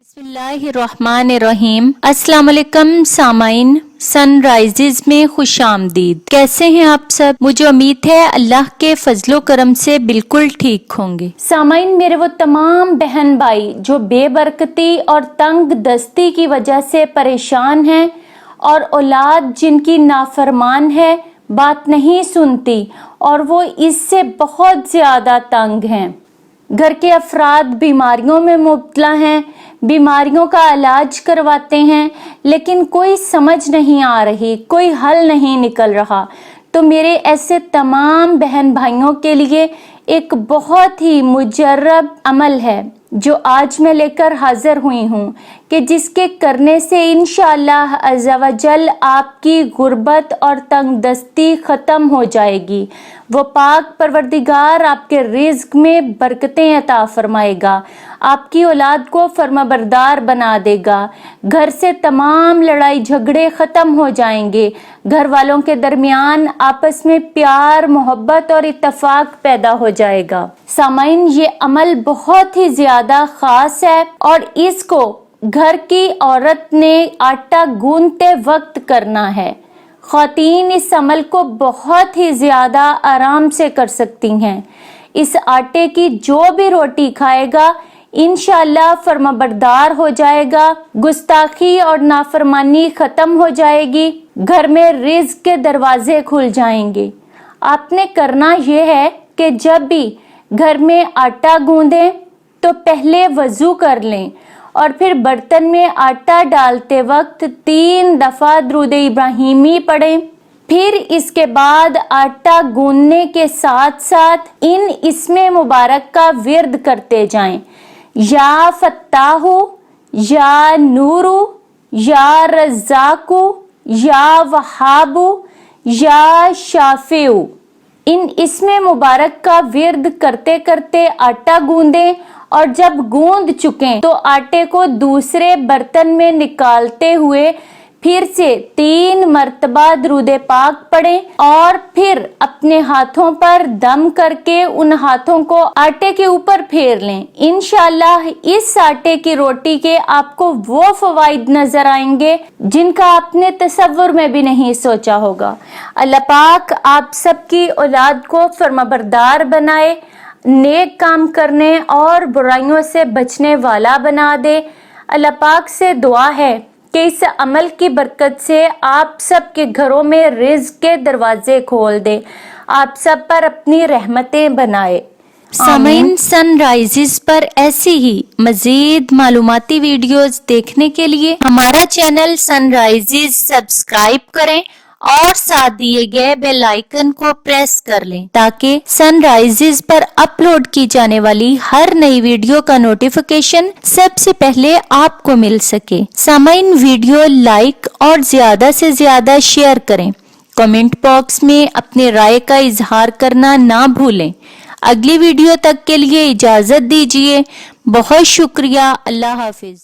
बिस्मिल्लाहिर्रहमानिर्रहीम। अस्सलाम वालेकुम सामाइन, सनराइजेज में खुश आमदीद। कैसे हैं आप सब? मुझे उम्मीद है अल्लाह के फजलो करम से बिल्कुल ठीक होंगे। सामाइन, मेरे वो तमाम बहन भाई जो बेबरकती और तंग दस्ती की वजह से परेशान हैं और औलाद जिनकी नाफरमान है, बात नहीं सुनती और वो इससे बहुत ज्यादा तंग हैं। घर के अफराद बीमारियों में मुब्तला हैं, बीमारियों का इलाज करवाते हैं, लेकिन कोई समझ नहीं आ रही, कोई हल नहीं निकल रहा। तो मेरे ऐसे तमाम बहन भाइयों के लिए एक बहुत ही मुजर्रब अमल है जो आज मैं लेकर हाजिर हुई हूँ कि जिसके करने से इंशाअल्लाह अज़्ज़ा व जल आपकी गुर्बत और तंगदस्ती ख़त्म हो जाएगी। वो पाक परवरदिगार आपके रिज़्क में बरकतें अता फरमाएगा, आपकी औलाद को फर्माबरदार बना देगा, घर से तमाम लड़ाई झगड़े ख़त्म हो जाएंगे, घर वालों के दरमियान आपस में प्यार मोहब्बत और इत्तफाक पैदा हो जाएगा। सामाइन, ये अमल बहुत ही ज्यादा खास है और इसको घर की औरत ने आटा गूंथते वक्त करना है। ख़वातीन इस अमल को बहुत ही ज्यादा आराम से कर सकती हैं। इस आटे की जो भी रोटी खाएगा इंशाअल्लाह फर्माबरदार हो जाएगा, गुस्ताखी और नाफरमानी खत्म हो जाएगी, घर में रिज़्क के दरवाजे खुल जाएंगे। आपने करना यह है कि जब भी घर में आटा गूंदें तो पहले वजू कर लें और फिर बर्तन में आटा डालते वक्त 3 दफा दुरूद इब्राहिमी पढ़ें। फिर इसके बाद आटा गूंदने के साथ साथ इन इस्मे मुबारक का विर्द करते जाएं। या फत्ताहु, या नूरू, या रज़्ज़ाकु, या वहाबु, या शाफिउ। इन इसमें मुबारक का विर्द करते करते आटा गूंदें और जब गूंद चुकें तो आटे को दूसरे बर्तन में निकालते हुए फिर से 3 मर्तबा दुरूद पाक पढ़ें और फिर अपने हाथों पर दम करके उन हाथों को आटे के ऊपर फेर लें। इंशाअल्लाह इस आटे की रोटी के आपको वो फवाइद नजर आएंगे जिनका आपने तसव्वुर में भी नहीं सोचा होगा। अल्लाह पाक आप सबकी औलाद को फर्माबरदार बनाए, नेक काम करने और बुराइयों से बचने वाला बना दे। अल्लाह पाक से दुआ है कि इस अमल की बरकत से आप सब के घरों में रिज़्क के दरवाजे खोल दे, आप सब पर अपनी रहमतें बनाए। सामाइन, सनराइजेस पर ऐसी ही मजीद मालूमाती वीडियोस देखने के लिए हमारा चैनल सनराइजेस सब्सक्राइब करें और साथ दिए गए बेल आइकन को प्रेस कर लें ताकि सनराइजेस पर अपलोड की जाने वाली हर नई वीडियो का नोटिफिकेशन सबसे पहले आपको मिल सके। सामाइन, वीडियो लाइक और ज्यादा से ज्यादा शेयर करें। कमेंट बॉक्स में अपने राय का इजहार करना ना भूलें। अगली वीडियो तक के लिए इजाजत दीजिए। बहुत शुक्रिया। अल्लाह हाफिज।